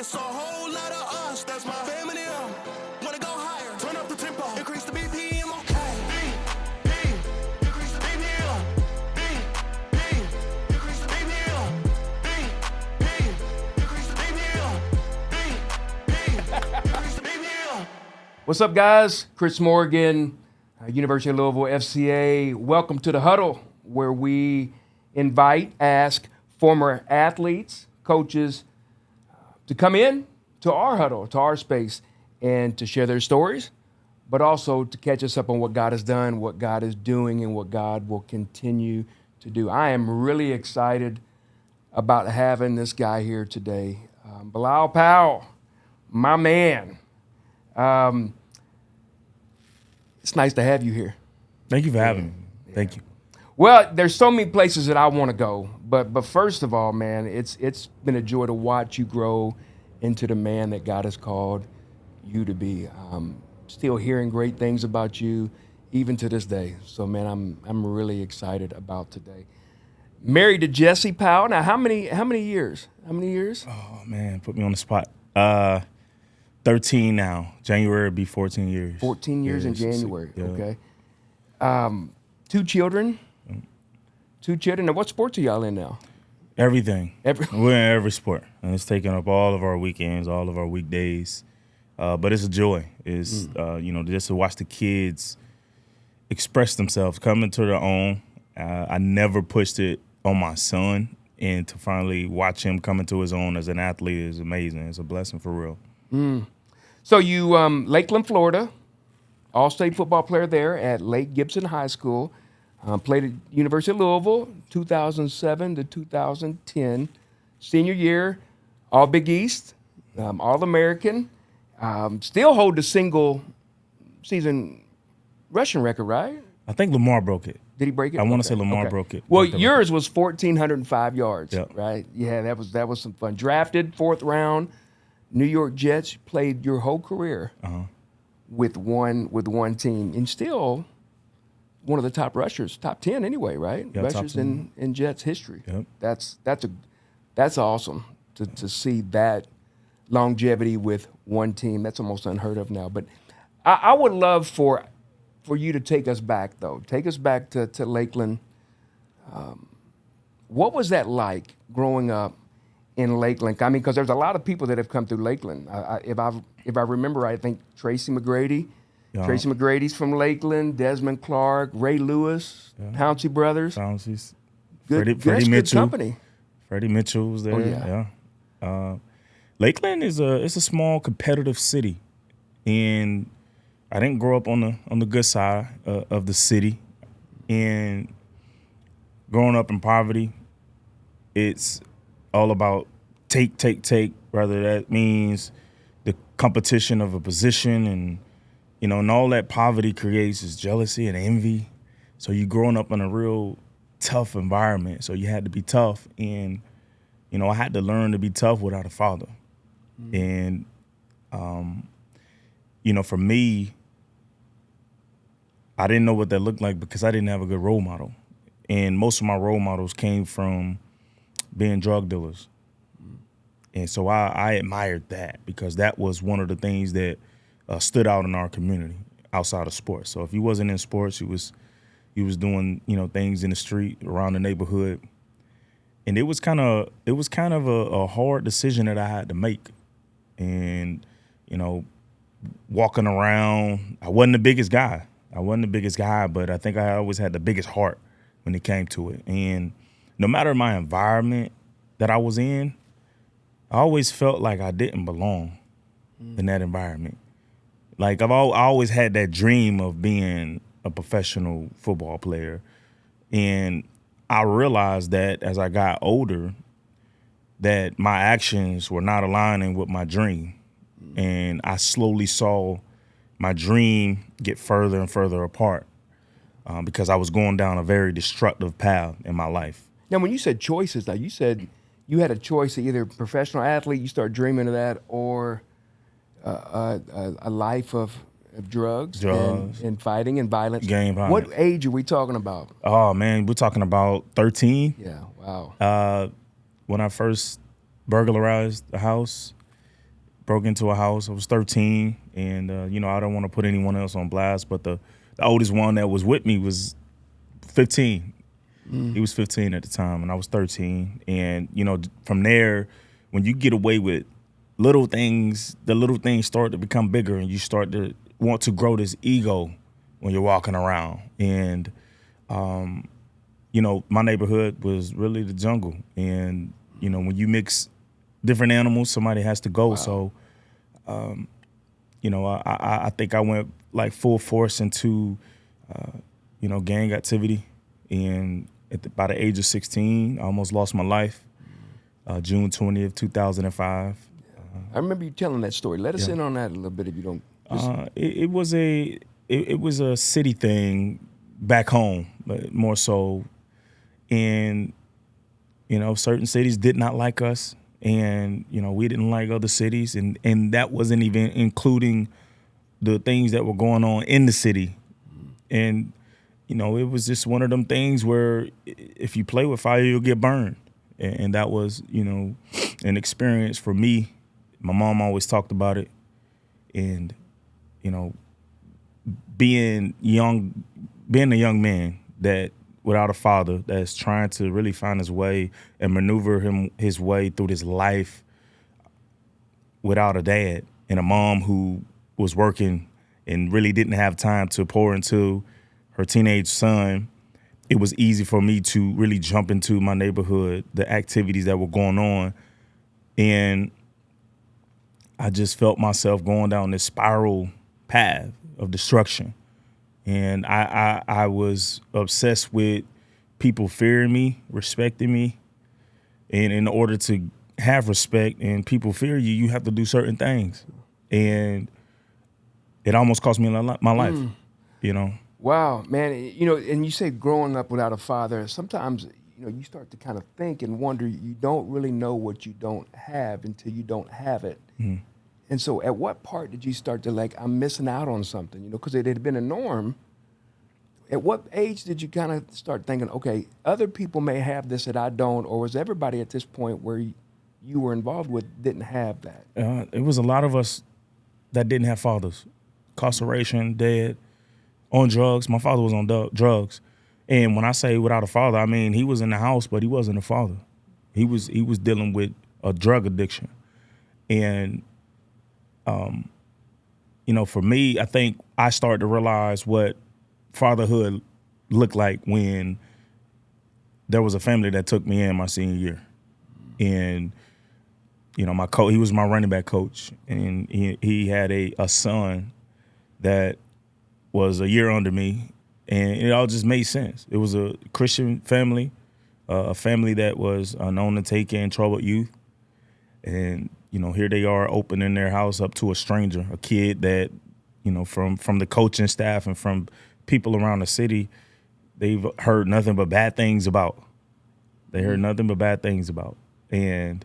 It's a whole lot of us, that's my family. Wanna go higher, turn up the tempo, increase the BPM, okay. Increase the BPM. Increase the BPM. Increase the BPM. Increase the BPM. What's up, guys? Chris Morgan, University of Louisville, FCA. Welcome to The Huddle, where we ask former athletes, coaches, to come in to our huddle, to our space, and to share their stories, but also to catch us up on what God has done, what God is doing, and what God will continue to do. I am really excited about having this guy here today. Bilal Powell, my man. It's nice to have you here. Thank you for having me. Thank you. Well, there's so many places that I want to go, but first of all, man, it's been a joy to watch you grow into the man that God has called you to be. Still hearing great things about you, even to this day. So, man, I'm really excited about today. Married to Jessie Powell. Now, how many years? How many years? Oh man, put me on the spot. 13 now. January will be 14 years. 14 years in Yeah, January. yeah. Okay. 2 children. 2 children. Now, what sports are y'all in now? Everything. Every- We're in every sport, and it's taking up all of our weekends, all of our weekdays. But it's a joy. It's just to watch the kids express themselves, come into their own. I never pushed it on my son, and to finally watch him come into his own as an athlete is amazing. It's a blessing for real. So you, Lakeland, Florida, all-state football player there at Lake Gibson High School. Played at University of Louisville, 2007 to 2010. Senior year, all Big East, All-American. Still hold the single-season rushing record, right? I think Lamar broke it. Did he break it? I want to say Lamar broke it. Well, Broke that yours was 1,405 yards, Yep. right? Yeah, that was some fun. Drafted 4th round, New York Jets. Played your whole career with one team, and still one of the top rushers, top 10 anyway, right? Yeah, top rushers 10. in Jets history. Yep. That's awesome to see that longevity with one team. That's almost unheard of now. But I would love for you to take us back, though. Take us back to Lakeland. What was that like growing up in Lakeland? I mean, because there's a lot of people that have come through Lakeland. If I remember right, I think Tracy McGrady. Yeah. Tracy McGrady's from Lakeland. Desmond Clark, Ray Lewis, Pouncey Brothers. Pouncey's. Good, Freddie that's Mitchell. good company. Freddie Mitchell was there. Oh, yeah. Lakeland is a small competitive city, and I didn't grow up on the good side of the city. And growing up in poverty, it's all about take. Whether that means the competition of a position and all that poverty creates is jealousy and envy. So you growing up in a real tough environment. So you had to be tough. And, I had to learn to be tough without a father. And, for me, I didn't know what that looked like because I didn't have a good role model. And most of my role models came from being drug dealers. And so I admired that because that was one of the things that stood out in our community outside of sports. So if you wasn't in sports, you was doing things in the street around the neighborhood, and it was kind of a hard decision that I had to make. And walking around, I wasn't the biggest guy, but I think I always had the biggest heart when it came to it. And no matter my environment that I was in, I always felt like I didn't belong in that environment. Like I always had that dream of being a professional football player. And I realized that as I got older, that my actions were not aligning with my dream. And I slowly saw my dream get further and further apart because I was going down a very destructive path in my life. Now, when you said choices, you said you had a choice of either professional athlete, you start dreaming of that, or a life of drugs. And fighting and violence. Gang violence. What age are we talking about? Oh, man, we're talking about 13. Yeah, wow. When I first burglarized the house, broke into a house. I was 13, and I don't want to put anyone else on blast, but the oldest one that was with me was 15. He was 15 at the time, and I was 13. And from there, when you get away with little things, the little things start to become bigger, and you start to want to grow this ego when you're walking around. And my neighborhood was really the jungle, and when you mix different animals, somebody has to go. Wow. So, I think I went like full force into, gang activity. And by the age of 16, I almost lost my life, June 20th, 2005. I remember you telling that story. Let us in on that a little bit if you don't. It was a city thing back home, but more so. And, certain cities did not like us. And, we didn't like other cities. And that wasn't even including the things that were going on in the city. And, it was just one of them things where if you play with fire, you'll get burned. And that was, an experience for me. My mom always talked about it. And, being a young man that without a father that's trying to really find his way and maneuver his way through this life without a dad, and a mom who was working and really didn't have time to pour into her teenage son, it was easy for me to really jump into my neighborhood, the activities that were going on. And I just felt myself going down this spiral path of destruction. And I was obsessed with people fearing me, respecting me. And in order to have respect and people fear you, you have to do certain things. And it almost cost me my life, Wow, man. And you say growing up without a father, sometimes, you start to kind of think and wonder, you don't really know what you don't have until you don't have it. Mm. And so at what part did you start to I'm missing out on something, because it had been a norm. At what age did you kind of start thinking, okay, other people may have this that I don't, or was everybody at this point where you were involved with didn't have that? It was a lot of us that didn't have fathers. Incarceration, dead, on drugs. My father was on drugs. And when I say without a father, I mean he was in the house, but he wasn't a father. He was dealing with a drug addiction. And, for me, I think I started to realize what fatherhood looked like when there was a family that took me in my senior year. And, my coach, he was my running back coach, and he had a son that was a year under me, and it all just made sense. It was a Christian family, a family that was known to take in troubled youth. And, here they are opening their house up to a stranger, a kid that, from the coaching staff and from people around the city, they've heard nothing but bad things about. They heard nothing but bad things about. And,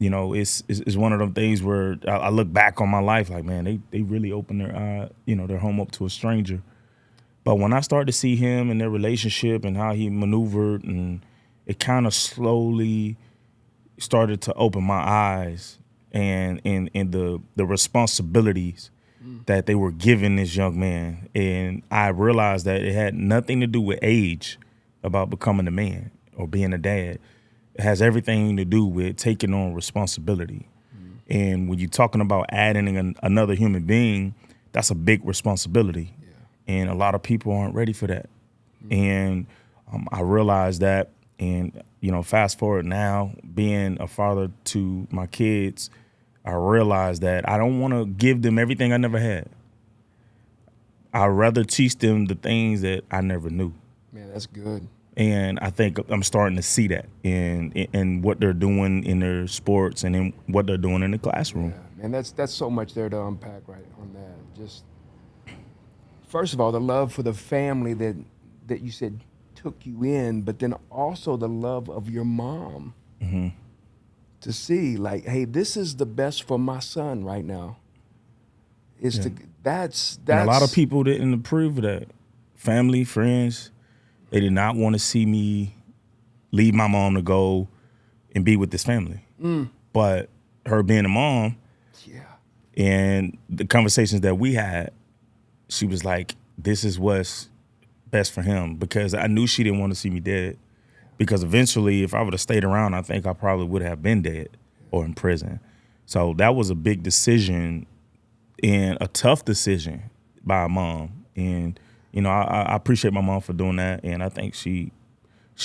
it's one of them things where I look back on my life like, man, they really opened their home up to a stranger. But when I started to see him and their relationship and how he maneuvered, and it kind of slowly started to open my eyes and the responsibilities that they were giving this young man. And I realized that it had nothing to do with age about becoming a man or being a dad. It has everything to do with taking on responsibility. Mm-hmm. And when you're talking about adding another human being, that's a big responsibility. Yeah. And a lot of people aren't ready for that. Mm-hmm. And I realized that, and, fast forward now, being a father to my kids, I realized that I don't want to give them everything I never had. I'd rather teach them the things that I never knew. Man, that's good. And I think I'm starting to see that in what they're doing in their sports and in what they're doing in the classroom. Yeah, man, that's so much there to unpack right on that. Just first of all, the love for the family that you said took you in, but then also the love of your mom. Mm-hmm. To see hey, this is the best for my son right now. That's and a lot of people didn't approve of that. Family, friends, they did not want to see me leave my mom to go and be with this family. Mm. But her being a mom Yeah. and the conversations that we had, she was like, this is what's best for him, because I knew she didn't want to see me dead. Because eventually, if I would have stayed around, I think I probably would have been dead or in prison. So that was a big decision and a tough decision by a mom. And, you know, I appreciate my mom for doing that. And I think she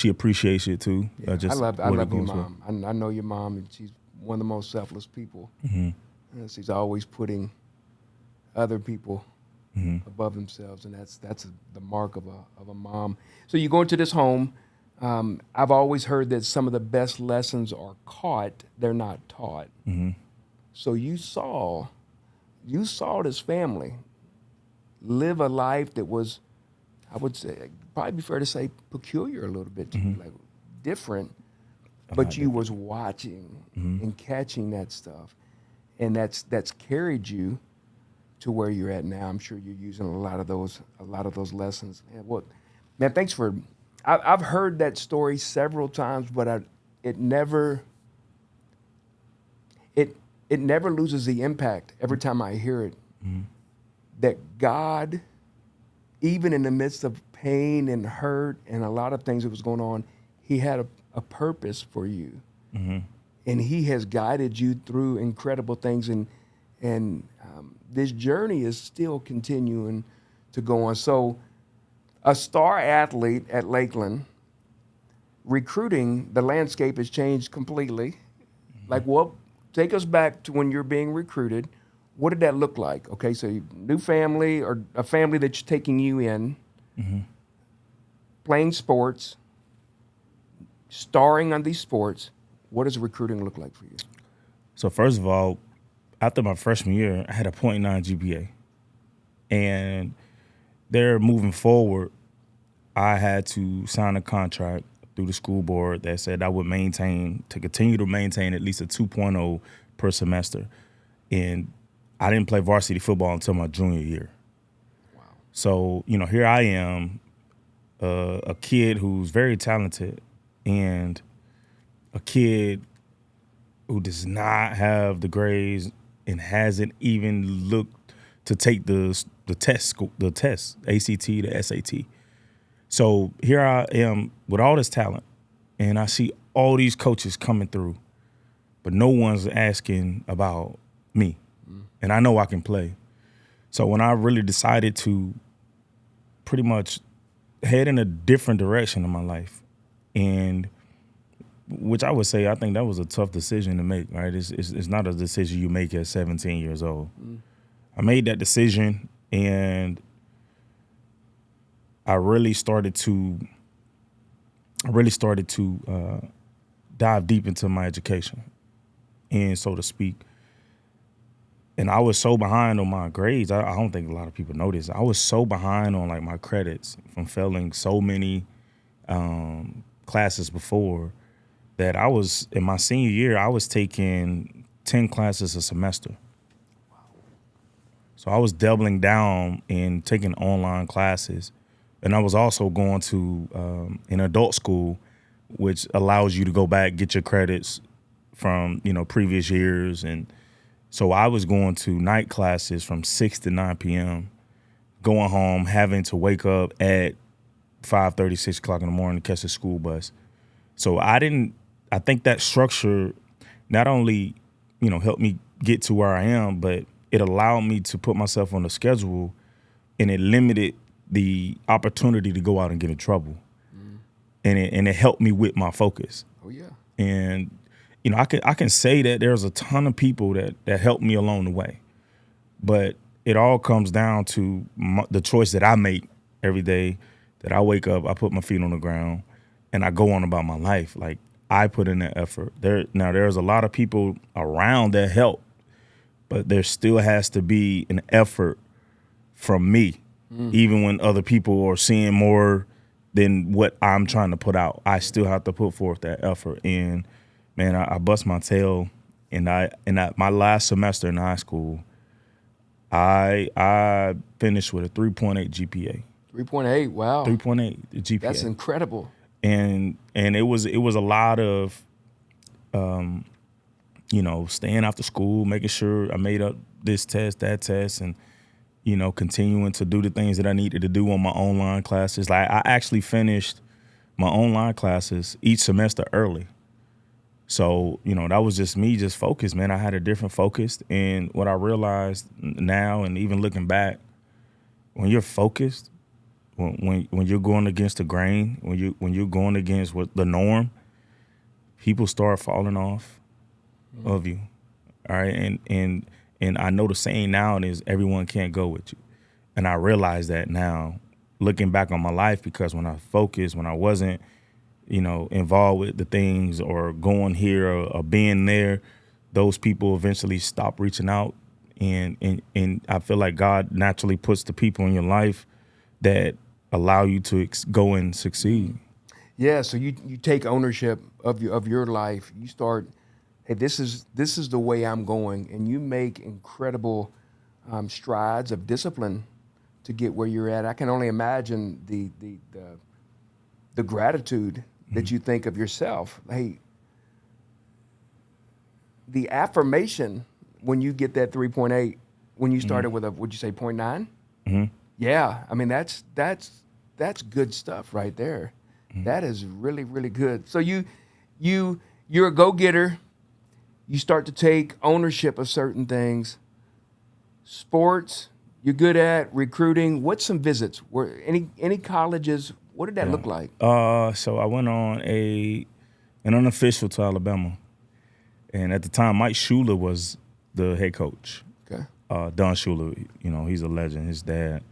appreciates it too. Yeah, I love your mom. I know your mom, and she's one of the most selfless people. And she's always putting other people above themselves, and that's the mark of a mom. So you go into this home. I've always heard that some of the best lessons are caught; they're not taught. So you saw this family live a life that was, I would say, probably be fair to say, peculiar a little bit to you, like different. But you was watching and catching that stuff, and that's carried you to where you're at now. I'm sure you're using a lot of those lessons. Man, thanks for. I've heard that story several times, but it never loses the impact every time I hear it. That God, even in the midst of pain and hurt and a lot of things that was going on, He had a purpose for you, and He has guided you through incredible things, and this journey is still continuing to go on. So, a star athlete at Lakeland, recruiting, the landscape has changed completely. Like, what? Take us back to when you're being recruited. What did that look like? Okay, so new family or a family that's taking you in, playing sports, starring on these sports. What does recruiting look like for you? So first of all, after my freshman year, I had a .9 GPA. And they're moving forward, I had to sign a contract through the school board that said I would continue to maintain at least a 2.0 per semester. And I didn't play varsity football until my junior year. Wow. So, you know, here I am, a kid who's very talented and a kid who does not have the grades and hasn't even looked to take the test, ACT, the SAT. So here I am with all this talent, and I see all these coaches coming through, but no one's asking about me. And I know I can play. So when I really decided to pretty much head in a different direction in my life, and which I would say I think that was a tough decision to make, right? It's not a decision you make at 17 years old. I made that decision, and I really started to dive deep into my education, and so to speak. And I was so behind on my grades. I don't think a lot of people know this. I was so behind on like my credits from failing so many classes before that I was, in my senior year, I was taking 10 classes a semester. So I was doubling down and taking online classes. And I was also going to an adult school, which allows you to go back, get your credits from, you know, previous years. And so I was going to night classes from 6 to 9 p.m., going home, having to wake up at 5:30, 6 o'clock in the morning to catch the school bus. So I think that structure not only, you know, helped me get to where I am, but it allowed me to put myself on a schedule, and it limited the opportunity to go out and get in trouble. And it helped me with my focus. Oh yeah. And you know, I can say that there's a ton of people that helped me along the way, but it all comes down to the choice that I make every day. That I wake up, I put my feet on the ground, and I go on about my life. Like, I put in that effort. There's a lot of people around that help, but there still has to be an effort from me, even when other people are seeing more than what I'm trying to put out. I still have to put forth that effort. And man, I bust my tail. And my last semester in high school, I finished with a 3.8 GPA. 3.8. Wow. 3.8 GPA. That's incredible. And it was a lot of staying after school, making sure I made up this test, that test, and, continuing to do the things that I needed to do on my online classes. Like, I actually finished my online classes each semester early. So, that was just me, just focused, man. I had a different focus. And what I realized now, and even looking back, when you're focused, when you're going against the grain, when you're going against what the norm, people start falling off of you. All right. And I know the saying now is everyone can't go with you. And I realize that now, looking back on my life, because when I focused, when I wasn't, involved with the things or going here or being there, those people eventually stop reaching out. And I feel like God naturally puts the people in your life that allow you to go and succeed. Yeah, so you take ownership of your life. You start, hey, this is the way I'm going, and you make incredible strides of discipline to get where you're at. I can only imagine the gratitude that you think of yourself. Hey, the affirmation when you get that 3.8, when you started with would you say 0.9? Mm-hmm. Yeah, I mean that's good stuff right there. Mm-hmm. That is really, really good. So you're a go-getter. You start to take ownership of certain things. Sports, you're good at recruiting. What's some visits? Were any colleges? What did that look like? So I went on an unofficial to Alabama, and at the time, Mike Shula was the head coach. Okay. Don Shula, he's a legend. His dad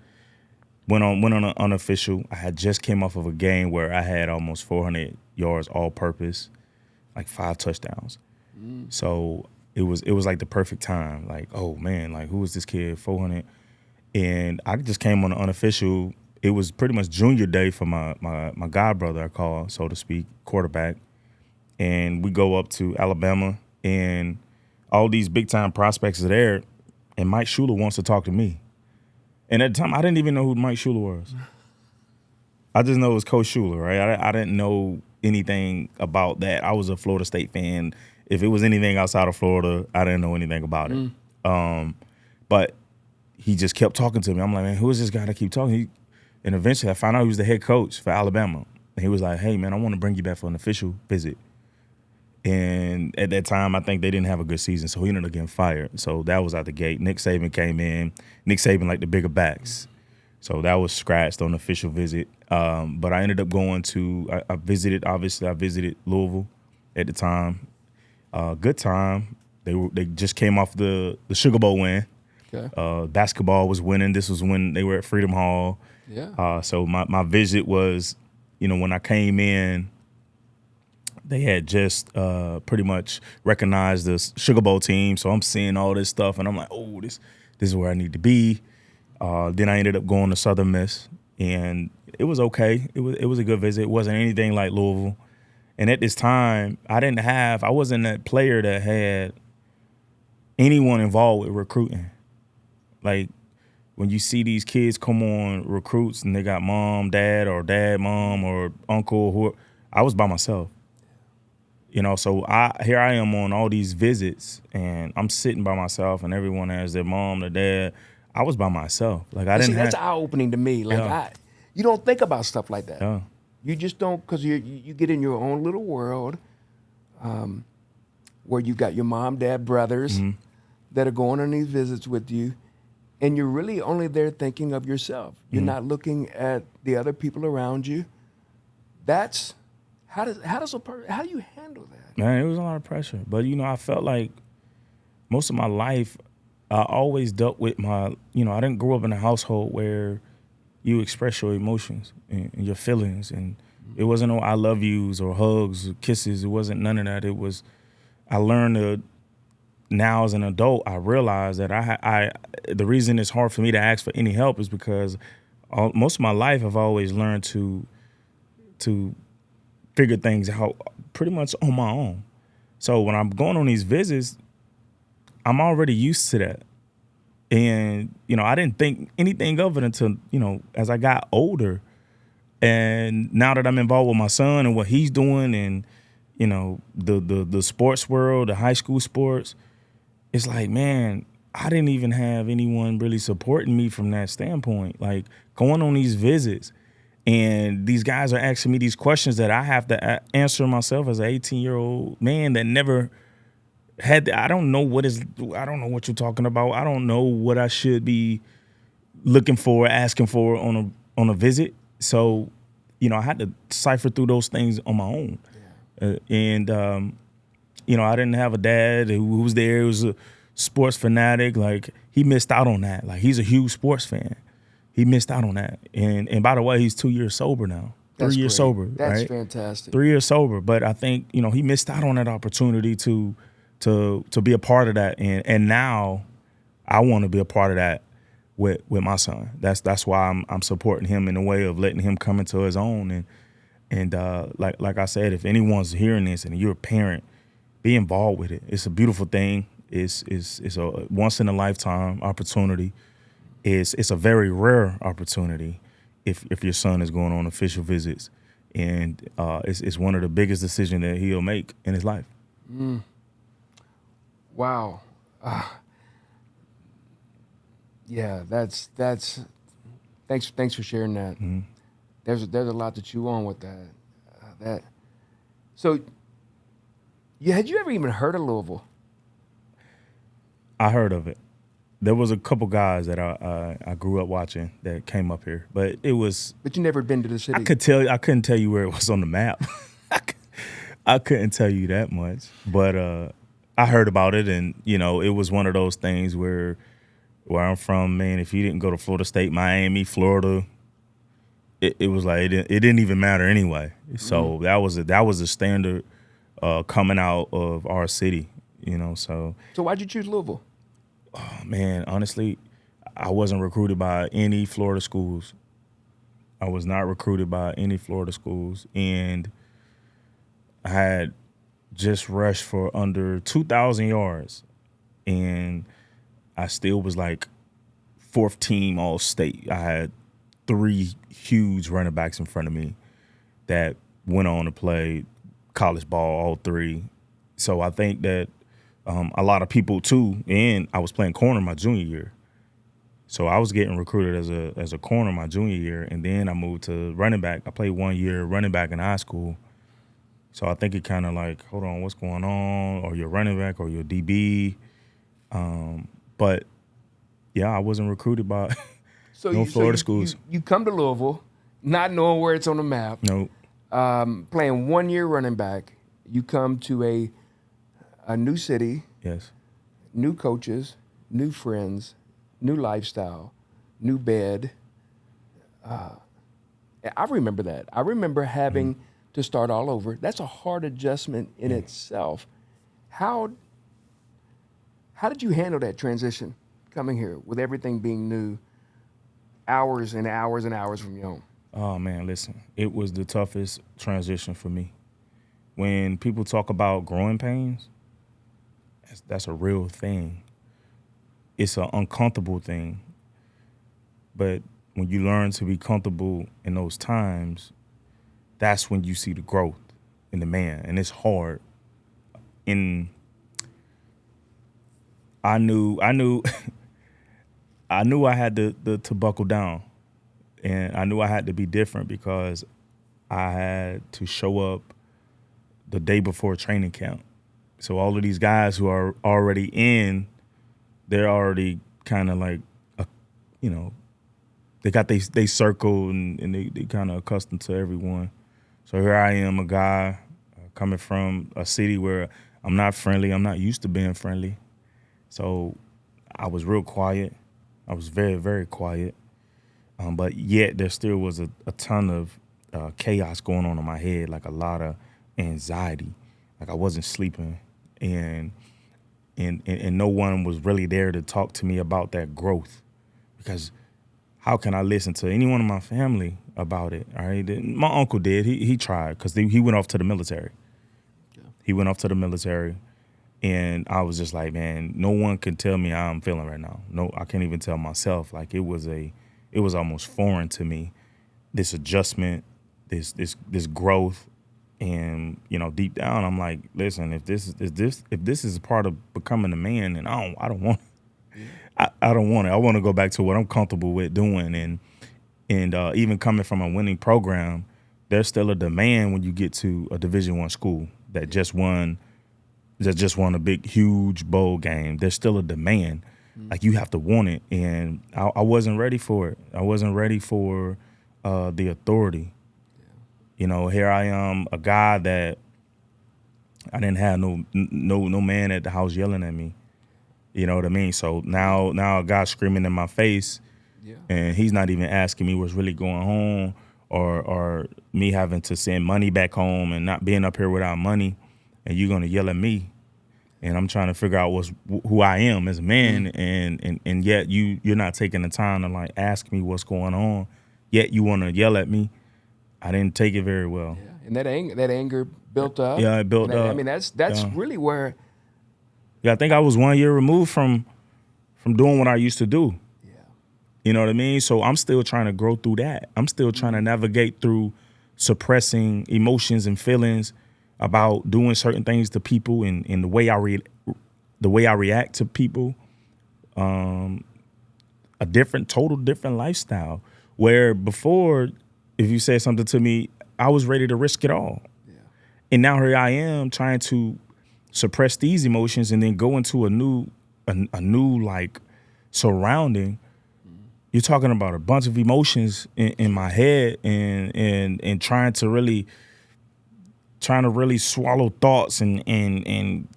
went on an unofficial. I had just came off of a game where I had almost 400 yards all purpose, like 5 touchdowns. So it was like the perfect time. Like, oh man, like who is this kid? 400, and I just came on an unofficial. It was pretty much junior day for my god brother, I call, so to speak, quarterback. And we go up to Alabama, and all these big time prospects are there, and Mike Shula wants to talk to me. And at the time, I didn't even know who Mike Shula was. I just know it was Coach Shula, right? I didn't know anything about that. I was a Florida State fan. If it was anything outside of Florida, I didn't know anything about it. But he just kept talking to me. I'm like, man, who is this guy that keep talking? And eventually I found out he was the head coach for Alabama. And he was like, hey, man, I want to bring you back for an official visit. And at that time, I think they didn't have a good season, so he ended up getting fired. So that was out the gate. Nick Saban came in. Nick Saban liked the bigger backs. So that was scratched on the official visit. But I ended up going to – I visited Louisville at the time. Good time. They just came off the Sugar Bowl win. Okay. Basketball was winning. This was when they were at Freedom Hall. Yeah. So my visit was, when I came in, they had just pretty much recognized the Sugar Bowl team. So I'm seeing all this stuff, and I'm like, oh, this is where I need to be. Then I ended up going to Southern Miss, and it was okay. It was a good visit. It wasn't anything like Louisville. And at this time, I wasn't that player that had anyone involved with recruiting. Like, when you see these kids come on recruits and they got mom, dad, or dad, mom, or uncle, I was by myself. So here I am on all these visits, and I'm sitting by myself, and everyone has their mom, their dad. I was by myself. Like, I didn't. That's eye-opening to me. Like, you don't think about stuff like that. Yeah. You just don't, because you get in your own little world, where you got your mom, dad, brothers that are going on these visits with you. And you're really only there thinking of yourself. You're not looking at the other people around you. That's how do you handle that? Man, it was a lot of pressure. But I felt like most of my life I always dealt with I didn't grow up in a household where you express your emotions and your feelings, and it wasn't no I love yous or hugs or kisses. It wasn't none of that. It was I learned to. Now as an adult, I realize that the reason it's hard for me to ask for any help is because most of my life I've always learned to figure things out pretty much on my own. So when I'm going on these visits, I'm already used to that. And, I didn't think anything of it until, as I got older. And now that I'm involved with my son and what he's doing, and you know, the sports world, the high school sports, it's like, man, I didn't even have anyone really supporting me from that standpoint. Like going on these visits, and these guys are asking me these questions that I have to answer myself as an 18-year-old man that never had. I don't know what you're talking about. I don't know what I should be looking for, asking for on a visit. So, you know, I had to cipher through those things on my own. And you know, I didn't have a dad who was there. He was a sports fanatic. Like, he missed out on that. Like, he's a huge sports fan. He missed out on that. And by the way, he's 2 years sober now. That's 3 years great. sober. That's right? fantastic. 3 years sober. But I think, you know, he missed out on that opportunity to be a part of that. And now I want to be a part of that with my son. That's why I'm supporting him in a way of letting him come into his own. And like I said, if anyone's hearing this and you're a parent, be involved with it. It's a beautiful thing. It's a once in a lifetime opportunity. It's a very rare opportunity if your son is going on official visits, and it's one of the biggest decisions that he'll make in his life. Wow. Yeah, that's thanks for sharing that. Mm-hmm. There's a lot to chew on with that. So, had you ever even heard of Louisville? I heard of it. There was a couple guys that I grew up watching that came up here, but it was. But you never been to the city. I couldn't tell you where it was on the map. I couldn't tell you that much, but I heard about it, and you know, it was one of those things where I'm from, man. If you didn't go to Florida State, Miami, Florida, it was like it didn't even matter anyway. So that was a standard coming out of our city, you know. So why'd you choose Louisville? oh, man, honestly, I wasn't recruited by any Florida schools. I was not recruited by any Florida schools, and I had just rushed for under 2,000 yards, and I still was like fourth team all state. I had 3 huge running backs in front of me that went on to play college ball, all 3. So I think that a lot of people too, and I was playing corner my junior year. So I was getting recruited as a corner my junior year, and then I moved to running back. I played 1 year running back in high school. So I think it kind of like, hold on, what's going on? Or you're running back or you're DB. But yeah, I wasn't recruited by Florida schools. You come to Louisville, not knowing where it's on the map. No. Playing 1 year running back. You come to a new city. Yes. New coaches, new friends, new lifestyle, new bed. I remember that. I remember having to start all over. That's a hard adjustment in itself. How did you handle that transition coming here with everything being new, hours and hours and hours from your home? Oh, man, listen. It was the toughest transition for me. When people talk about growing pains, that's a real thing. It's an uncomfortable thing. But when you learn to be comfortable in those times, that's when you see the growth in the man. And it's hard. And I knew I had to buckle down. And I knew I had to be different because I had to show up the day before training camp. So all of these guys who are already in, they're already kind of like, they got they circle and they kind of accustomed to everyone. So here I am, a guy coming from a city where I'm not friendly. I'm not used to being friendly. So I was real quiet. I was very, very quiet. But yet there still was a ton of chaos going on in my head, like a lot of anxiety. Like I wasn't sleeping, and no one was really there to talk to me about that growth, because how can I listen to anyone in my family about it? All right, my uncle did. He tried because he went off to the military. Yeah. He went off to the military, and I was just like, man, no one can tell me how I'm feeling right now. No, I can't even tell myself. Like it was almost foreign to me. This adjustment, this growth, And deep down, I'm like, listen, if this is a part of becoming a man, then I don't want. I don't want it. I want to go back to what I'm comfortable with doing, and even coming from a winning program, there's still a demand when you get to a Division I school that just won a big, huge bowl game. There's still a demand. Like, you have to want it, and I wasn't ready for it. I wasn't ready for the authority. Here I am, a guy that I didn't have no man at the house yelling at me. You know what I mean? So now a guy screaming in my face, and he's not even asking me what's really going on, or me having to send money back home and not being up here without money, and you're gonna yell at me, and I'm trying to figure out who I am as a man, and yet you're not taking the time to like ask me what's going on, yet you want to yell at me. I didn't take it very well. Yeah. And that anger built up. Yeah, it built up. I mean, that's really where. Yeah, I think I was 1 year removed from doing what I used to do. Yeah. You know what I mean? So I'm still trying to grow through that. I'm still trying to navigate through suppressing emotions and feelings about doing certain things to people, and the way I react to people. A total different lifestyle. Where before, if you said something to me, I was ready to risk it all. Yeah. And now here I am trying to suppress these emotions and then go into a new like surrounding. You're talking about a bunch of emotions in my head, and trying to really swallow thoughts and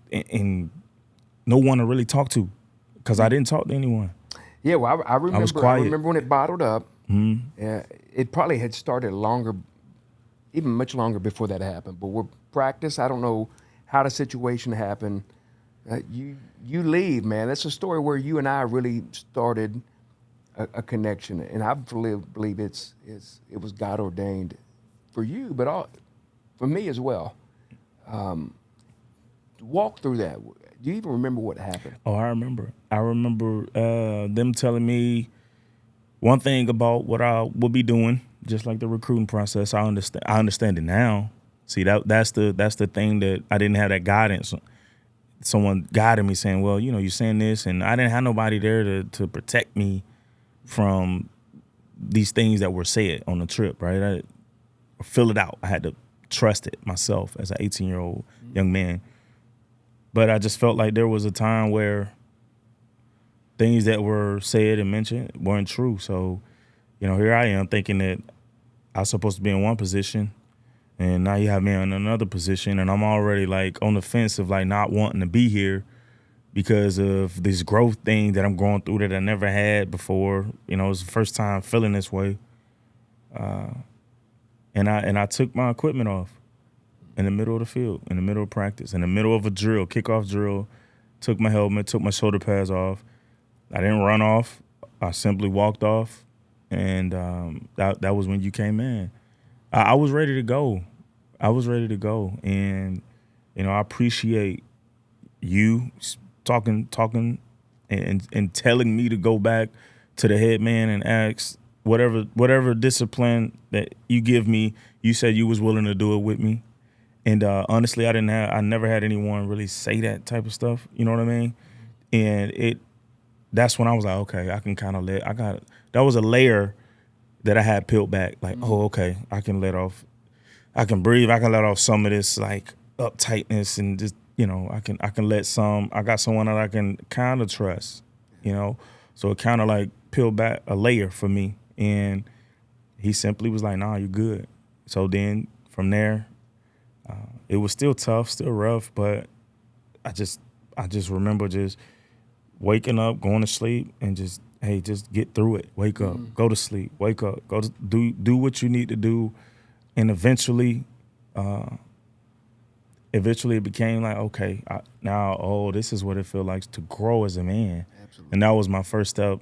no one to really talk to, because I didn't talk to anyone. Yeah, well, I remember. I was quiet. I remember when it bottled up. It probably had started longer, even much longer before that happened. But we're practice. I don't know how the situation happened. You leave, man. That's a story where you and I really started a connection, and I believe it was God ordained for you, but for me as well. Walk through that. Do you even remember what happened? Oh, I remember. Them telling me one thing about what I will be doing, just like the recruiting process. I understand it now. See, that's the thing that I didn't have that guidance. Someone guided me saying, well, you're saying this, and I didn't have nobody there to protect me from these things that were said on the trip, right? I fill it out. I had to trust it myself as an 18-year-old young man. But I just felt like there was a time where things that were said and mentioned weren't true. So, here I am thinking that I was supposed to be in one position, and now you have me in another position, and I'm already like on the fence of like not wanting to be here because of this growth thing that I'm going through that I never had before. It was the first time feeling this way. And I took my equipment off in the middle of the field, in the middle of practice, in the middle of a drill, kickoff drill, took my helmet, took my shoulder pads off. I didn't run off. I simply walked off, and that was when you came in. I was ready to go. And I appreciate you talking and telling me to go back to the head man and ask whatever discipline that you give me. You said you was willing to do it with me. And honestly, I never had anyone really say that type of stuff. You know what I mean? And that's when I was like, okay, I can kind of that was a layer that I had peeled back. Like, oh, okay, I can breathe. I can let off some of this like uptightness, and just, I can let I got someone that I can kind of trust, So it kind of like peeled back a layer for me. And he simply was like, nah, you're good. So then from there, it was still tough, still rough, but I just remember just waking up, going to sleep, and just get through it. Wake up, go to sleep, wake up, do what you need to do, and eventually it became like, okay, this is what it feels like to grow as a man. Absolutely. And that was my first step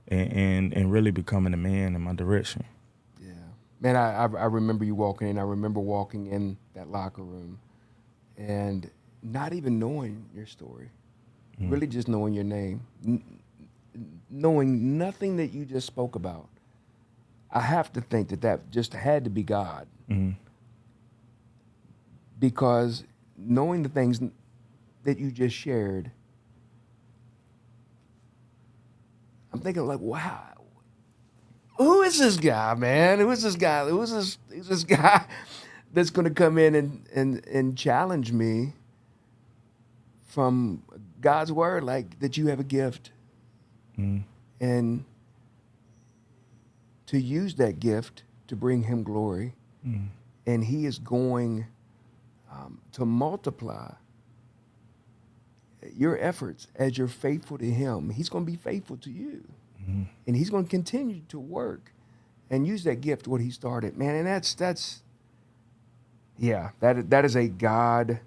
in really becoming a man in my direction. Man, I remember you walking in. I remember walking in that locker room and not even knowing your story, really just knowing your name, knowing nothing that you just spoke about. I have to think that just had to be God. because knowing the things that you just shared, I'm thinking like, wow, who is this guy, man? Who is this guy? Who's this guy that's going to come in and challenge me from God's word, like that you have a gift, and to use that gift to bring him glory, and he is going to multiply your efforts as you're faithful to him. He's going to be faithful to you, and he's going to continue to work and use that gift what he started, man. And that's that is a God.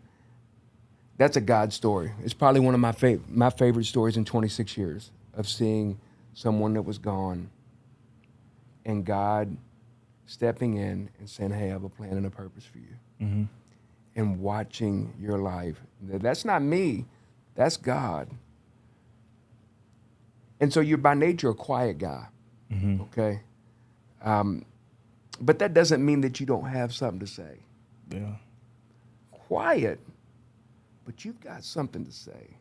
That's a God story. It's probably one of my favorite stories in 26 years of seeing someone that was gone and God stepping in and saying, hey, I have a plan and a purpose for you. And watching your life. That's not me. That's God. And so you're by nature a quiet guy, okay? But that doesn't mean that you don't have something to say. Yeah. Quiet, but you've got something to say.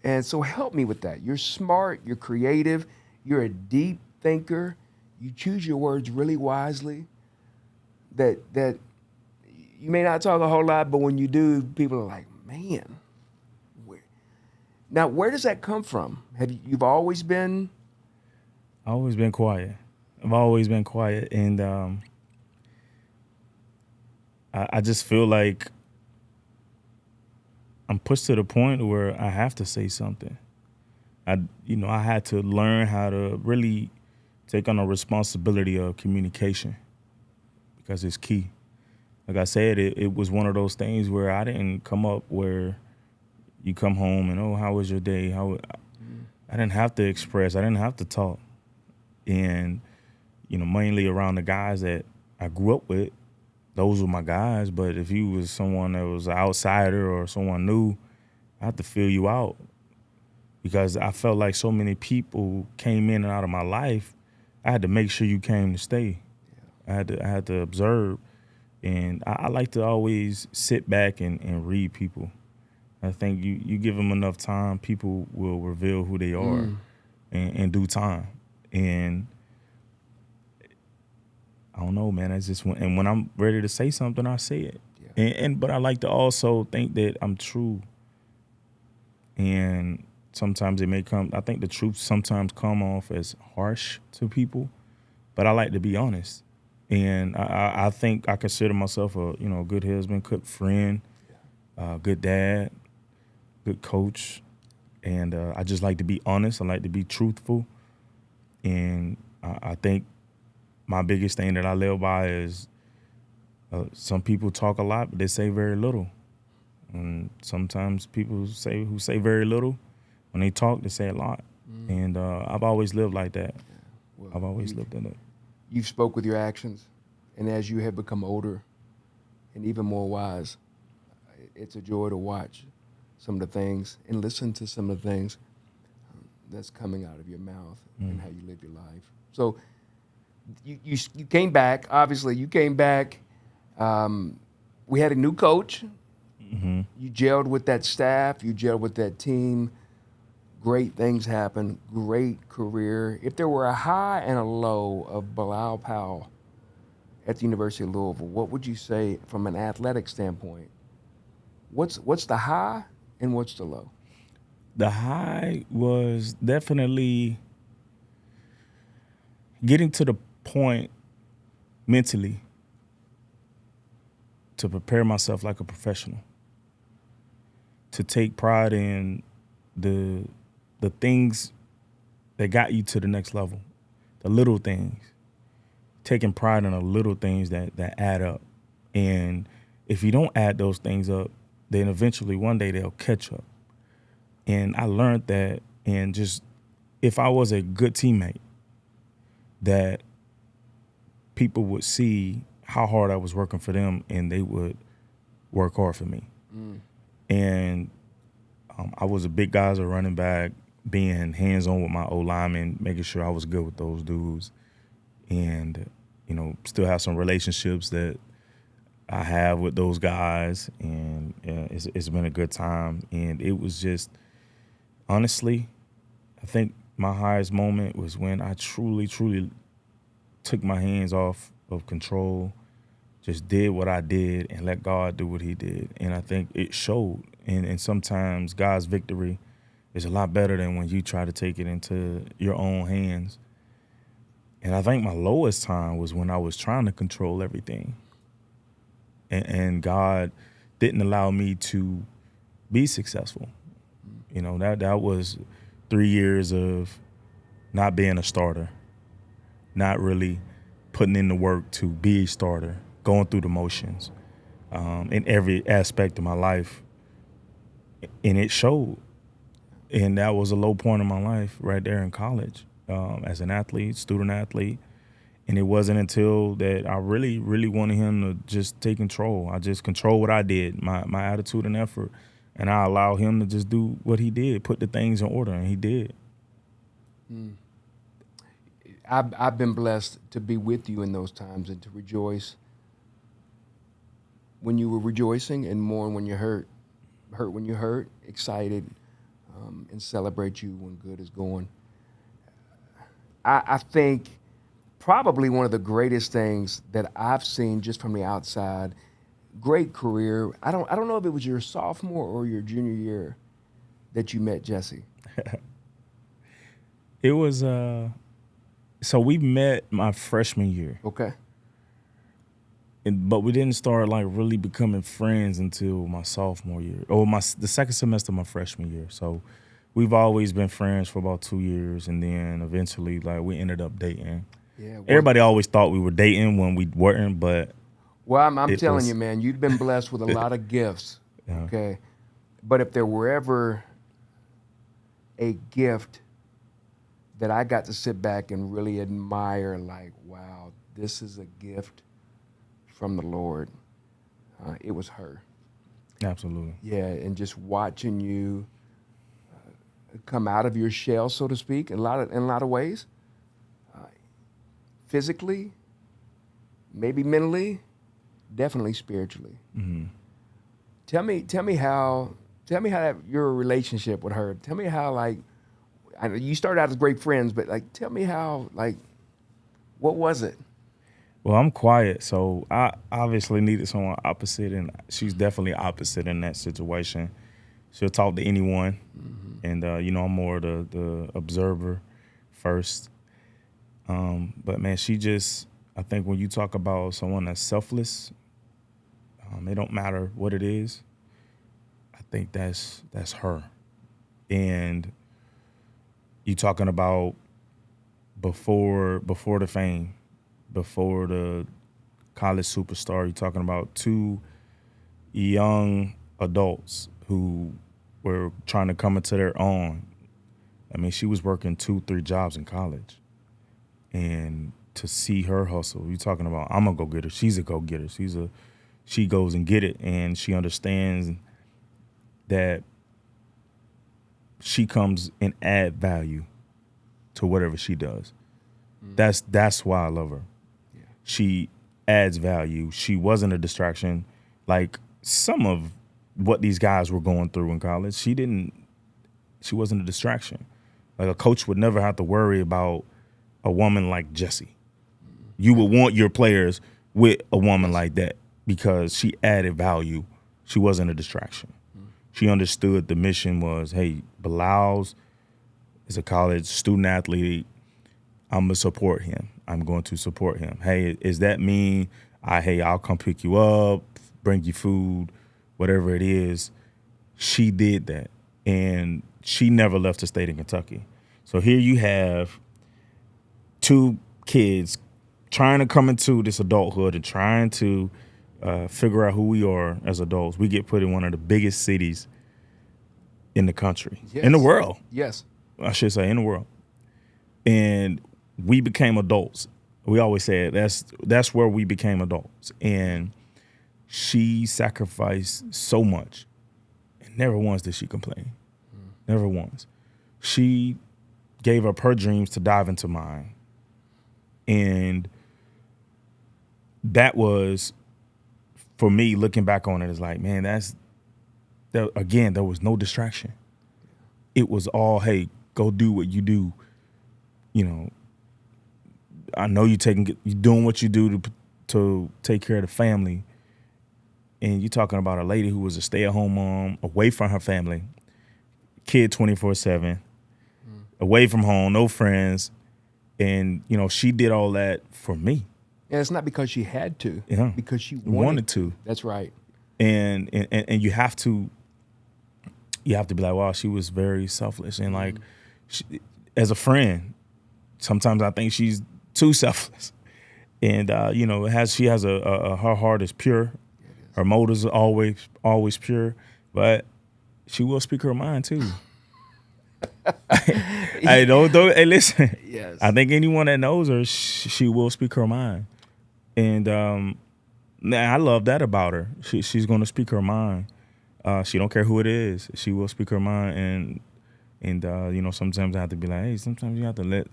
And so help me with that. You're smart, you're creative, you're a deep thinker, you choose your words really wisely, that you may not talk a whole lot, but when you do, people are like, man, where does that come from? You've always been? I've always been quiet. I've always been quiet, and I just feel like I'm pushed to the point where I have to say something. I had to learn how to really take on the responsibility of communication because it's key. Like I said, it was one of those things where I didn't come up where you come home and, oh, how was your day? I didn't have to express. I didn't have to talk. And, mainly around the guys that I grew up with, those were my guys. But if you was someone that was an outsider or someone new, I had to fill you out because I felt like so many people came in and out of my life. I had to make sure you came to stay. Yeah. I had to observe. And I like to always sit back and read people. I think you give them enough time, people will reveal who they are in due time. And I don't know, man. And when I'm ready to say something, I say it. Yeah. But I like to also think that I'm true. And sometimes it may come. I think the truth sometimes come off as harsh to people, but I like to be honest. And I think I consider myself a good husband, good friend, good dad, good coach, and I just like to be honest. I like to be truthful, and I think my biggest thing that I live by is some people talk a lot, but they say very little. And sometimes people who say very little, when they talk, they say a lot. And I've always lived like that. Yeah. Well, I've always lived in it. You've spoke with your actions, and as you have become older and even more wise, it's a joy to watch some of the things and listen to some of the things that's coming out of your mouth and how you live your life. So you came back. Obviously, you came back. We had a new coach. You gelled with that staff. You gelled with that team. Great things happened. Great career. If there were a high and a low of Bilal Powell at the University of Louisville, what would you say from an athletic standpoint? What's the high and what's the low? The high was definitely getting to the point mentally to prepare myself like a professional, to take pride in the things that got you to the next level, the little things, taking pride in the little things that add up. And if you don't add those things up, then eventually one day they'll catch up. And I learned that, and just if I was a good teammate, that people would see how hard I was working for them and they would work hard for me. And I was a big guy as a running back, being hands-on with my O-linemen, making sure I was good with those dudes, and still have some relationships that I have with those guys, and it's been a good time. And it was just, honestly, I think my highest moment was when I truly, truly took my hands off of control, just did what I did, and let God do what he did. And I think it showed. And sometimes God's victory is a lot better than when you try to take it into your own hands. And I think my lowest time was when I was trying to control everything. And God didn't allow me to be successful. You know, that was 3 years of not being a starter, not really putting in the work to be a starter, going through the motions in every aspect of my life. And it showed. And that was a low point in my life right there in college as an athlete, student athlete. And it wasn't until that I really, really wanted him to just take control. I just control what I did, my attitude and effort. And I allow him to just do what he did, put the things in order, and he did. I've been blessed to be with you in those times and to rejoice when you were rejoicing and mourn when you're hurt when you're hurt, excited, and celebrate you when good is going. I think probably one of the greatest things that I've seen just from the outside, great career. I don't know if it was your sophomore or your junior year that you met Jesse. It was so we met my freshman year. Okay. But we didn't start like really becoming friends until my sophomore year, or the second semester of my freshman year. So we've always been friends for about 2 years, and then eventually like we ended up dating. Yeah. Everybody always thought we were dating when we weren't, but well, I'm telling you, man, you've been blessed with a lot of gifts. Yeah. Okay. But if there were ever a gift that I got to sit back and really admire, like, wow, this is a gift from the Lord, it was her. Absolutely. Yeah, and just watching you come out of your shell, so to speak, in a lot of ways, physically, maybe mentally, definitely spiritually. Mm-hmm. Tell me how your relationship with her. Tell me how, like, I know you started out as great friends, but like, tell me how, like, what was it? Well, I'm quiet, so I obviously needed someone opposite, and she's definitely opposite in that situation. She'll talk to anyone, and I'm more the observer first. But man, I think when you talk about someone that's selfless, it don't matter what it is. I think that's her. And you talking about before the fame, before the college superstar, you're talking about two young adults who were trying to come into their own. I mean, she was working 2-3 jobs in college. And to see her hustle, you're talking about, I'm a go-getter. She's a go-getter. She goes and get it. And she understands that she comes and add value to whatever she does. That's why I love her. Yeah. She adds value. She wasn't a distraction like some of what these guys were going through in college. She wasn't a distraction. Like a coach would never have to worry about a woman like Jessie. You would want your players with a woman like that because she added value. She wasn't a distraction. She understood the mission was, hey, Bilal's is a college student athlete. I'm going to support him. I'm going to support him. Hey, is that mean, I'll come pick you up, bring you food, whatever it is. She did that. And she never left the state of Kentucky. So here you have two kids trying to come into this adulthood and trying to figure out who we are as adults. We get put in one of the biggest cities in the country, in the world. Yes. I should say in the world. And we became adults. We always say that's where we became adults. And she sacrificed so much. And never once did she complain. Never once. She gave up her dreams to dive into mine. And that was for me, looking back on it, is like, man, again, there was no distraction. It was all, hey, go do what you do. You know, I know you're doing what you do to take care of the family. And you're talking about a lady who was a stay-at-home mom, away from her family, kid 24/7, away from home, no friends. And, you know, she did all that for me. And it's not because she had to. Yeah. Because she wanted to. That's right. And you have to be like, wow, she was very selfless. And like, as a friend, sometimes I think she's too selfless. And you know, she has her heart is pure, her motives are always pure, but she will speak her mind too. Hey, don't hey, listen. Yes. I think anyone that knows her, she will speak her mind. And I love that about her. She's going to speak her mind. She don't care who it is. She will speak her mind. And you know, sometimes I have to be like, hey, sometimes you have to let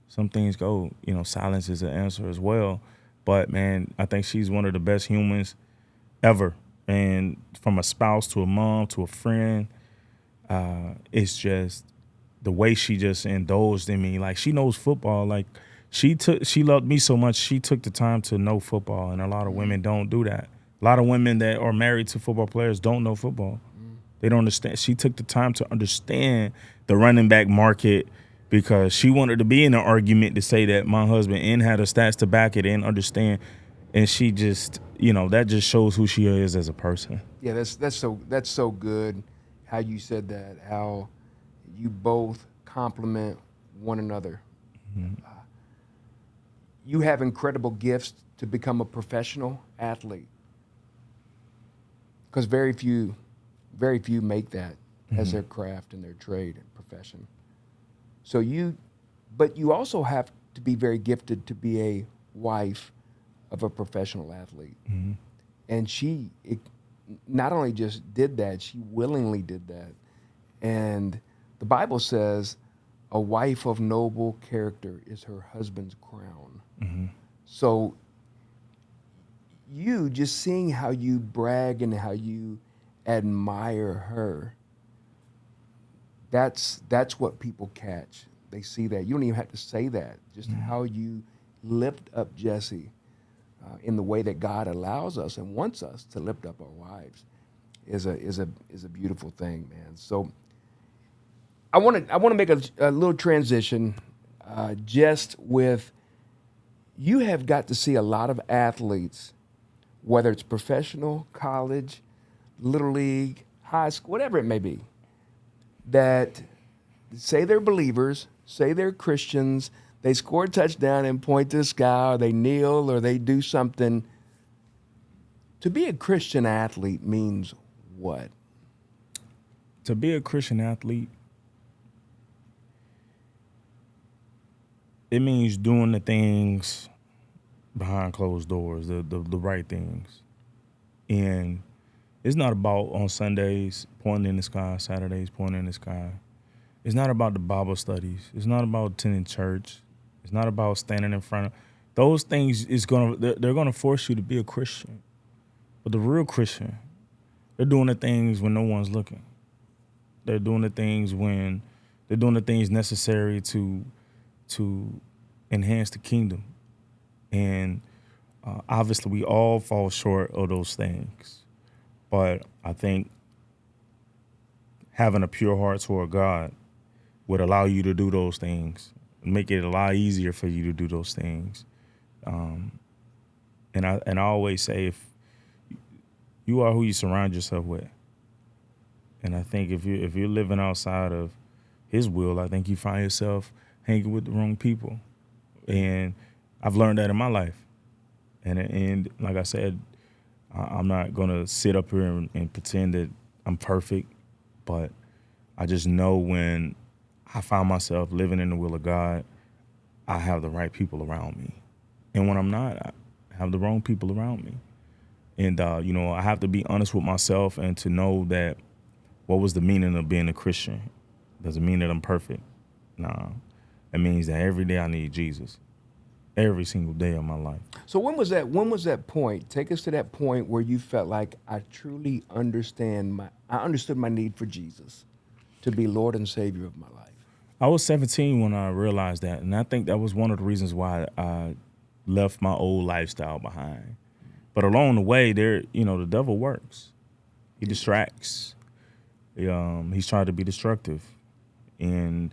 some things go. You know, silence is an answer as well. But man, I think she's one of the best humans ever. And from a spouse to a mom to a friend, it's just the way she just indulged in me. Like, she knows football. Like, she loved me so much. She took the time to know football, and a lot of women don't do that. A lot of women that are married to football players don't know football. They don't understand. She took the time to understand the running back market, because she wanted to be in an argument to say that my husband and had the stats to back it and understand. And she just, you know, that just shows who she is as a person. Yeah, that's so good how you said that, how you both complement one another. You have incredible gifts to become a professional athlete, because very few make that as their craft and their trade and profession. So but you also have to be very gifted to be a wife of a professional athlete. And she not only just did that, she willingly did that. And the Bible says a wife of noble character is her husband's crown. So you just seeing how you brag and how you admire her, that's what people catch. They see that. You don't even have to say that. Just how you lift up Jesse in the way that God allows us and wants us to lift up our wives is a beautiful thing, man. So I want to make a little transition, just with, you have got to see a lot of athletes, whether it's professional, college, little league, high school, whatever it may be, that say they're believers, say they're Christians, they score a touchdown and point to the sky, or they kneel, or they do something. To be a Christian athlete means what? To be a Christian athlete, it means doing the things behind closed doors, the right things. And it's not about on Sundays pointing in the sky, Saturdays pointing in the sky. It's not about the Bible studies. It's not about attending church. It's not about standing in front of those things. They're gonna force you to be a Christian. But the real Christian, they're doing the things when no one's looking. They're doing the things necessary to enhance the kingdom. And obviously we all fall short of those things. But I think having a pure heart toward God would allow you to do those things, make it a lot easier for you to do those things. And I always say, if you are who you surround yourself with. And I think if you're living outside of His will, I think you find yourself hanging with the wrong people. And I've learned that in my life. And like I said, I'm not gonna sit up here and pretend that I'm perfect, but I just know when I find myself living in the will of God, I have the right people around me. And when I'm not, I have the wrong people around me. And, I have to be honest with myself and to know that what was the meaning of being a Christian? Doesn't mean that I'm perfect. Nah, it means that every day I need Jesus. every single day of my life. So when was that? When was that point? Take us to that point where you felt like I truly I understood my need for Jesus to be Lord and Savior of my life. I was 17 when I realized that, and I think that was one of the reasons why I left my old lifestyle behind. But along the way, the devil works. He distracts. He's trying to be destructive, and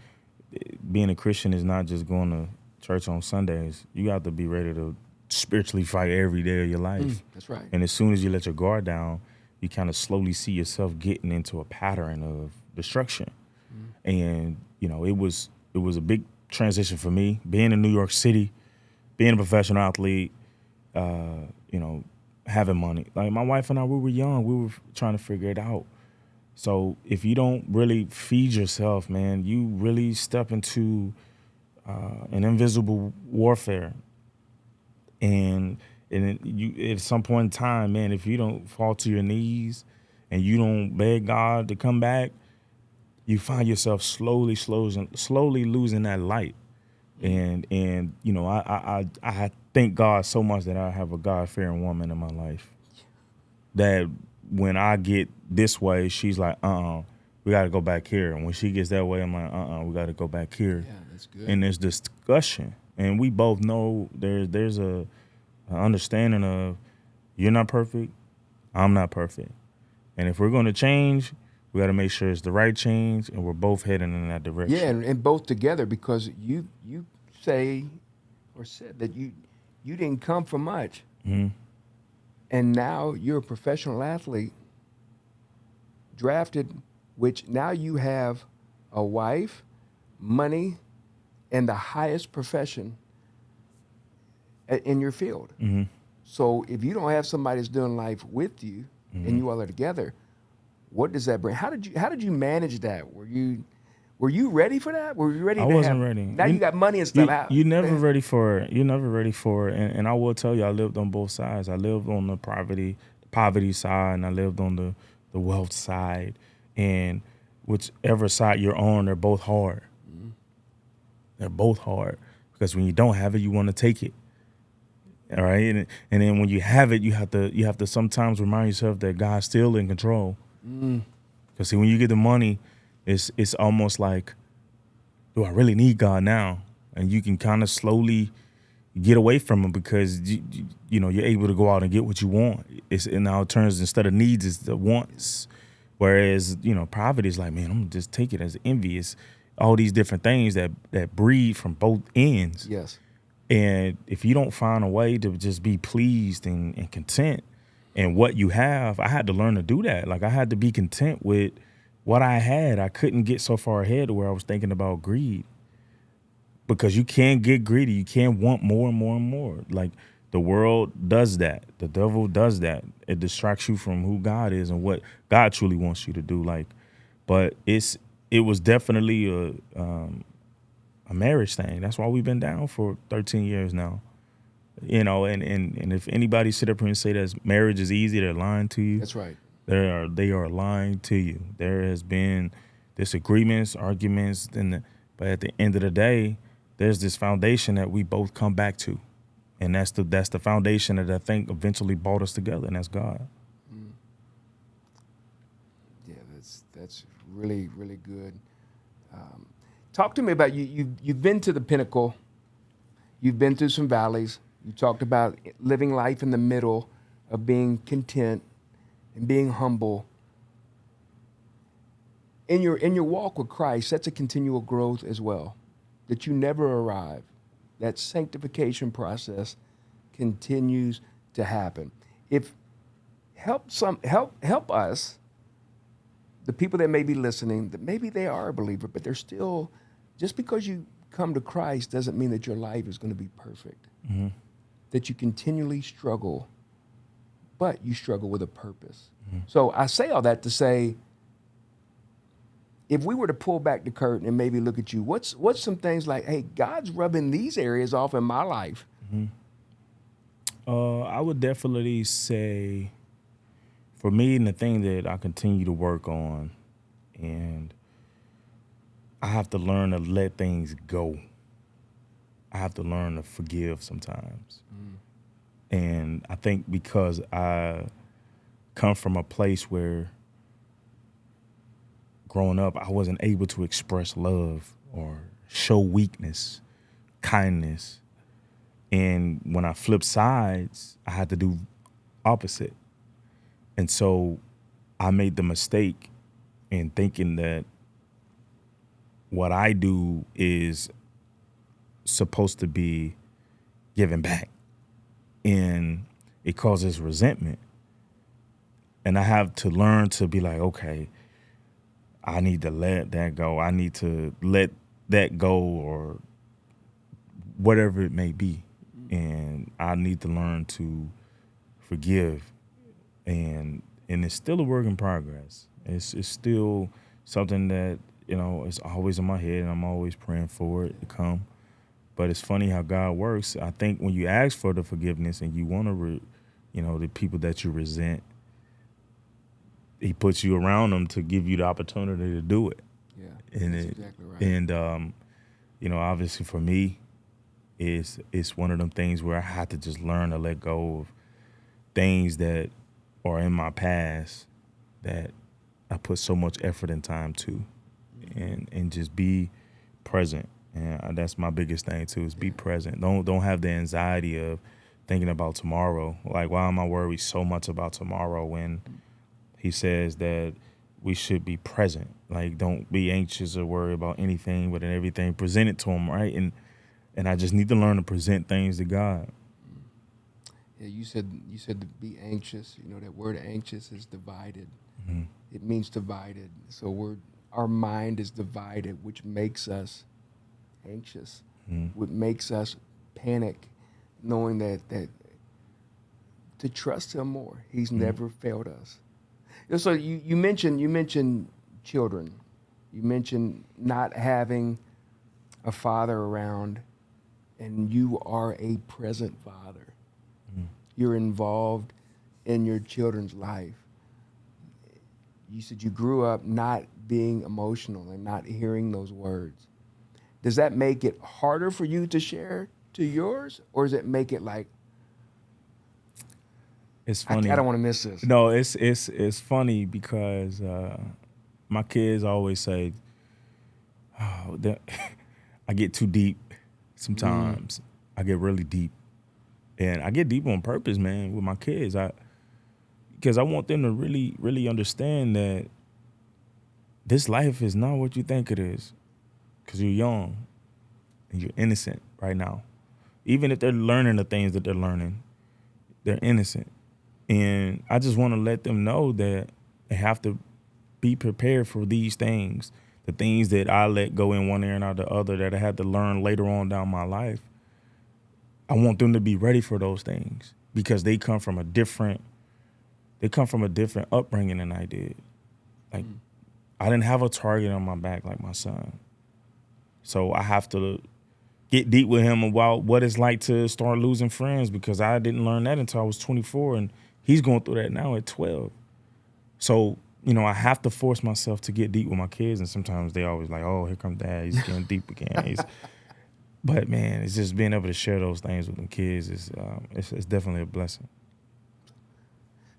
being a Christian is not just going to church on Sundays. You have to be ready to spiritually fight every day of your life. That's right. And as soon as you let your guard down, you kind of slowly see yourself getting into a pattern of destruction. And it was a big transition for me, being in New York City, being a professional athlete, having money. Like my wife and I, we were young, we were trying to figure it out. So if you don't really feed yourself, man, you really step into an invisible warfare. And you, at some point in time, man, if you don't fall to your knees and you don't beg God to come back, you find yourself slowly losing that light. And I thank God so much that I have a God-fearing woman in my life. That when I get this way, she's like, we got to go back here. And when she gets that way, I'm like, we got to go back here. Yeah, that's good. And there's discussion, and we both know there's a understanding of you're not perfect, I'm not perfect, and if we're going to change, we got to make sure it's the right change, and we're both heading in that direction. Yeah, and both together, because you say or said that you didn't come from much, and now you're a professional athlete, drafted, which now you have a wife, money, and the highest profession in your field. So if you don't have somebody that's doing life with you, and you all are together, what does that bring? How did you manage that? Were you ready for that? Were you ready? I wasn't ready. Now you got money and stuff. You're never ready for it. You're never ready for it. And I will tell you, I lived on both sides. I lived on the poverty side, and I lived on the wealth side. And whichever side you're on, they're both hard. They're both hard, because when you don't have it, you want to take it. All right, and then when you have it, you have to sometimes remind yourself that God's still in control. Because see, when you get the money, it's almost like, do I really need God now? And you can kind of slowly get away from him, because you're able to go out and get what you want. And now it turns, instead of needs, it's the wants. Whereas poverty is like, man, I'm gonna just take it as envy. It's all these different things that breed from both ends. Yes. And if you don't find a way to just be pleased and content in what you have, I had to learn to do that. Like, I had to be content with what I had. I couldn't get so far ahead to where I was thinking about greed, because you can't get greedy. You can't want more and more and more. Like, the world does that. The devil does that. It distracts you from who God is and what God truly wants you to do. Like, but it was definitely a marriage thing. That's why we've been down for 13 years now. And if anybody sit up here and say that marriage is easy, they're lying to you. That's right. They are lying to you. There has been disagreements, arguments, but at the end of the day, there's this foundation that we both come back to. And that's the foundation that I think eventually brought us together, and that's God. Yeah, that's really, really good. Talk to me about you've been to the pinnacle. You've been through some valleys. You talked about living life in the middle of being content and being humble. In your walk with Christ, that's a continual growth as well, that you never arrive. That sanctification process continues to happen. Help us, the people that may be listening, that maybe they are a believer, but they're still, just because you come to Christ doesn't mean that your life is going to be perfect. That you continually struggle, but you struggle with a purpose. So I say all that to say, if we were to pull back the curtain and maybe look at you, what's some things like, hey, God's rubbing these areas off in my life? I would definitely say, for me, and the thing that I continue to work on, and I have to learn to let things go. I have to learn to forgive sometimes. And I think because I come from a place where growing up, I wasn't able to express love or show weakness, kindness. And when I flipped sides, I had to do opposite. And so I made the mistake in thinking that what I do is supposed to be given back. And it causes resentment. And I have to learn to be like, okay, I need to let that go. I need to let that go, or whatever it may be. And I need to learn to forgive. And it's still a work in progress. It's still something that, it's always in my head, and I'm always praying for it to come. But it's funny how God works. I think when you ask for the forgiveness and you want to, the people that you resent, He puts you around them to give you the opportunity to do it. Yeah, and that's exactly right. And obviously for me, it's one of them things where I have to just learn to let go of things that are in my past that I put so much effort and time to, and just be present. And that's my biggest thing too, is be present. Don't have the anxiety of thinking about tomorrow. Like, why am I worried so much about tomorrow when He says that we should be present? Like, don't be anxious or worry about anything, but in everything present it to Him, right? And I just need to learn to present things to God. Yeah, you said to be anxious. That word anxious is divided. Mm-hmm. It means divided. So our mind is divided, which makes us anxious, what makes us panic, knowing that to trust Him more. He's never failed us. So you mentioned children. You mentioned not having a father around, and you are a present father. You're involved in your children's life. You said you grew up not being emotional and not hearing those words. Does that make it harder for you to share to yours, or does it make it like, it's funny? I don't want to miss this. No, it's funny because my kids always say, I get too deep sometimes. I get really deep. And I get deep on purpose, man, with my kids. Because I want them to really, really understand that this life is not what you think it is. Because you're young and you're innocent right now. Even if they're learning the things that they're learning, they're innocent. And I just want to let them know that they have to be prepared for these things. The things that I let go in one ear and out the other that I had to learn later on down my life. I want them to be ready for those things because they come from a different upbringing than I did. Like, I didn't have a target on my back like my son. So I have to get deep with him about what it's like to start losing friends, because I didn't learn that until I was 24, and he's going through that now at 12. So, I have to force myself to get deep with my kids, and sometimes they always like, oh, here comes Dad, he's getting deep again. But man, it's just being able to share those things with them kids it's definitely a blessing.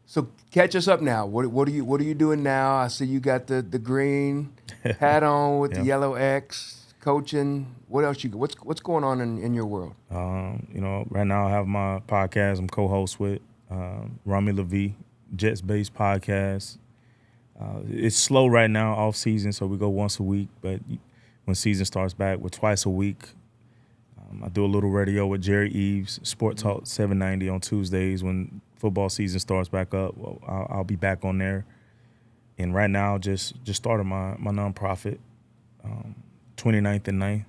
So catch us up now. What are you doing now? I see you got the green hat on with the yellow X. Coaching. What else you got? What's going on in your world? Right now I have my podcast I'm co-host with Rami Levy, Jets-based podcast. It's slow right now, off season, so we go once a week. But when season starts back, we're twice a week. I do a little radio with Jerry Eves, Sport Talk 790 on Tuesdays. When football season starts back up, I'll be back on there. And right now, just started my nonprofit, 29th and 9th,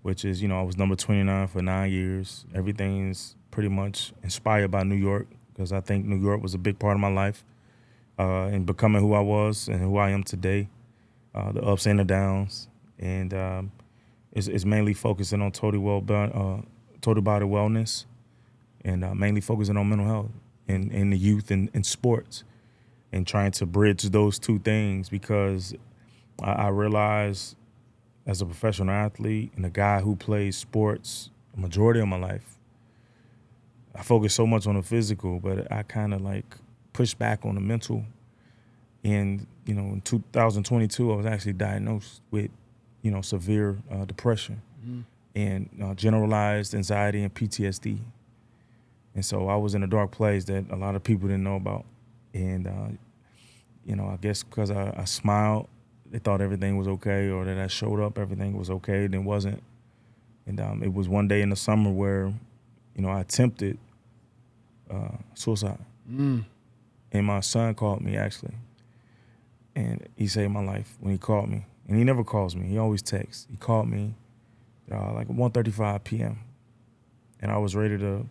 which is, I was number 29 for 9 years. Everything's pretty much inspired by New York, because I think New York was a big part of my life in becoming who I was and who I am today, the ups and the downs. And it's mainly focusing on total body wellness, and mainly focusing on mental health in the youth and sports, and trying to bridge those two things, because I realize as a professional athlete and a guy who plays sports majority of my life. I focused so much on the physical, but I kind of like pushed back on the mental. And, in 2022, I was actually diagnosed with, severe depression and generalized anxiety and PTSD. And so I was in a dark place that a lot of people didn't know about. And, I guess because I smiled, they thought everything was okay, or that I showed up, everything was okay, and it wasn't. And it was one day in the summer where, I attempted suicide. And my son called me, actually. And he saved my life when he called me. And he never calls me. He always texts. He called me like 1:35 p.m. And I was ready to,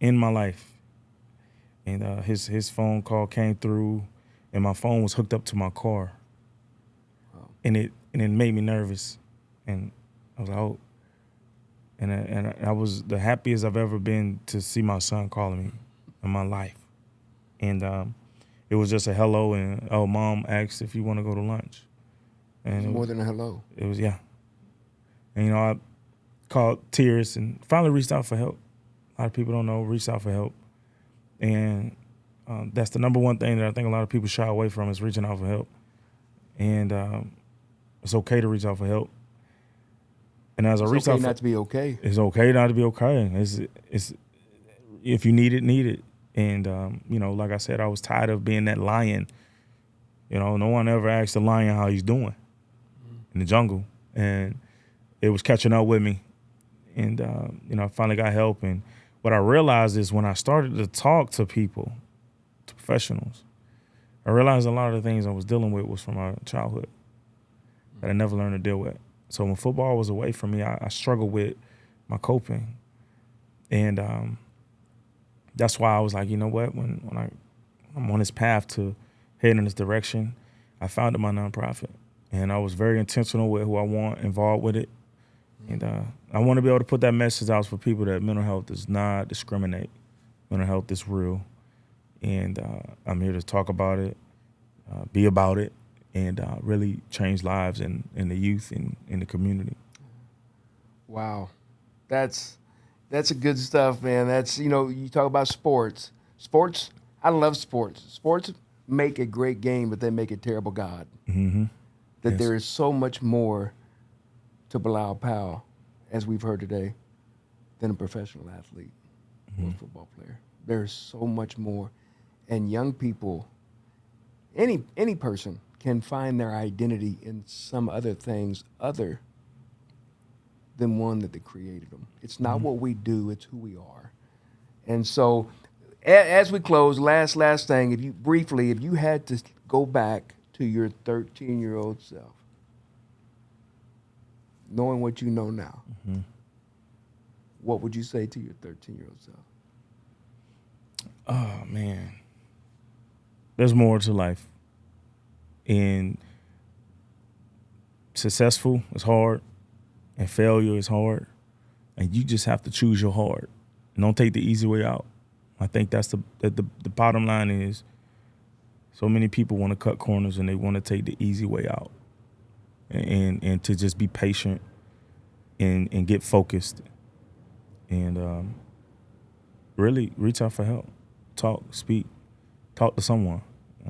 end my life. And his phone call came through, and my phone was hooked up to my car. Wow. And it made me nervous. And I was like, oh. And I was the happiest I've ever been to see my son calling me in my life. And it was just a hello, and mom asked if you want to go to lunch. And it was more than a hello. It was, yeah. And I called Tears and finally reached out for help. A lot of people don't know, reached out for help. And that's the number one thing that I think a lot of people shy away from, is reaching out for help. And it's okay to reach out for help. And as I reached out, it's okay not to be okay. It's okay not to be okay. It's if you need it. And like I said, I was tired of being that lion. No one ever asked a lion how he's doing in the jungle, and it was catching up with me. And I finally got help. And what I realized is when I started to talk to people, to professionals, I realized a lot of the things I was dealing with was from my childhood that I never learned to deal with. So when football was away from me, I struggled with my coping. And that's why I was like, you know what, when I'm on this path to head in this direction, I founded my nonprofit. And I was very intentional with who I want involved with it. And I want to be able to put that message out for people that mental health does not discriminate. Mental health is real. And I'm here to talk about it, be about it, and really change lives in the youth and in the community. Wow. That's a good stuff, man. That's, you talk about sports. Sports, I love sports. Sports make a great game, but they make a terrible God. Mm-hmm. That Yes. there is so much more to Bilal Powell, as we've heard today, than a professional athlete or a football player. There's so much more. And young people, any person can find their identity in some other things other than one that they created them. It's not what we do, it's who we are. And so as we close, last thing, if you had to go back to your 13-year-old self, knowing what you know now, what would you say to your 13-year-old self? Oh, man. There's more to life. And successful is hard, and failure is hard, and you just have to choose your heart. And don't take the easy way out. I think that's the bottom line is so many people want to cut corners and they want to take the easy way out. And to just be patient and get focused and really reach out for help. Talk, speak, talk to someone.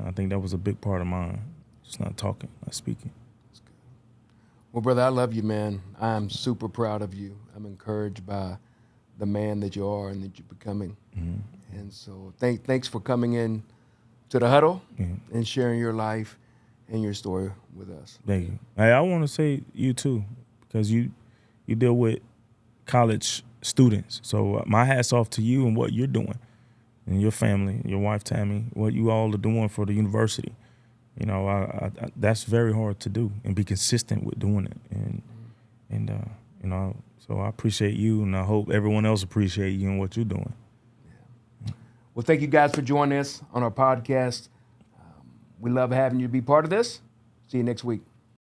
I think that was a big part of mine. Just not talking, not speaking. Well, brother, I love you, man. I'm super proud of you. I'm encouraged by the man that you are and that you're becoming. Mm-hmm. And so thanks for coming in to the huddle and sharing your life and your story with us. Thank you. Hey, I want to say you too, because you deal with college students. So my hat's off to you and what you're doing, and your family, your wife Tammy, what you all are doing for the university. I that's very hard to do and be consistent with doing it. And so I appreciate you, and I hope everyone else appreciate you and what you're doing. Yeah. Well, thank you guys for joining us on our podcast. We love having you be part of this. See you next week.